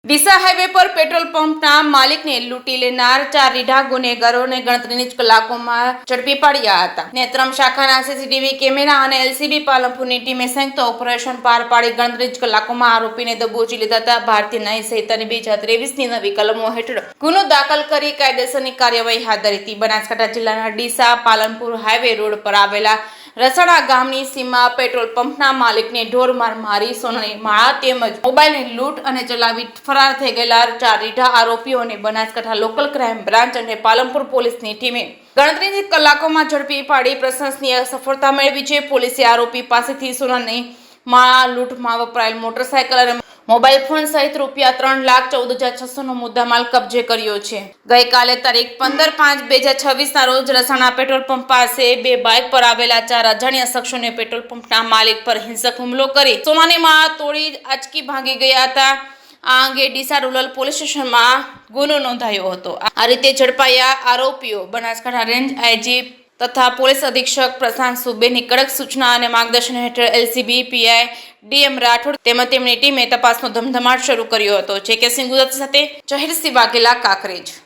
Deesa highway પર petrol પંપના માલિકને લૂંટી લેનાર 4 રીઢા ગુનેગારોને ગણતરીની જ કલાકોમાં ઝડપી પાડ્યા હતા. નેત્રમ શાખાના સીસીટીવી કેમેરા અને એલસીબી પાલનપુરની ટીમે સંયુક્ત ઓપરેશન પાર પાડી ગણતરીની જ કલાકોમાં આરોપીને દબોચી લીધા હતા. ભારતીય ન્યાય સંહિતાની 2023ની નવી કલમો હેઠળ ગુનો દાખલ કરી કાયદેસરની કાર્યવાહી હાથ ધરી હતી. બનાસકાંઠા જિલ્લાના ડીસા પાલનપુર હાઈવે રોડ પર આવેલા રસણા ગામની સીમા પેટ્રોલ પંપના માલિકને ઢોરમાર મારી સોનાની માળા તેમજ મોબાઈલની લૂંટ અને ચલાવી ફરાર થઈ ગયેલા 4 રીઢા આરોપીઓને બનાસકાંઠા લોકલ ક્રાઇમ બ્રાન્ચ અને પાલનપુર પોલીસની ટીમે ગણતરીની કલાકોમાં ઝડપી પાડી પ્રશંસનીય સફળતા મેળવી છે. પોલીસે આરોપી પાસેથી સોનાની માળા, લૂંટમાં વપરાયેલ મોટરસાયકલ અને મોબાઈલ ફોન સહિત રૂપિયા 3,14,600નો મુદ્દામાલ કબજે કર્યો છે. ગઈકાલે તારીખ 15/5/2026ના રોજ રસાણા પેટ્રોલ પંપ પાસે 2 બાઇક પર આવેલા 4 અજાણ્યા શખ્સોને પેટ્રોલ પંપના માલિક પર હિંસક હુમલો કરી સોનાની માળા તોડી આંચકી ભાગી ગયા હતા. આ અંગે ડીસા રૂરલ પોલીસ સ્ટેશનમાં ગુનો નોંધાયો હતો. આ રીતે ઝડપાયા આરોપીઓ બનાસકાંઠા રેન્જ આઈજી તથા પોલીસ અધિક્ષક પ્રશાંત સુબેની કડક સૂચના અને માર્ગદર્શન હેઠળ એલસીબી પીઆઈ ડીએમ રાઠોડ તેમજ તેમની ટીમે તપાસનો ધમધમાટ શરૂ કર્યો હતો. જે કે સિંહ ગુજરાત સાથે જહીરસિંહ વાઘેલા કાંકરેજ.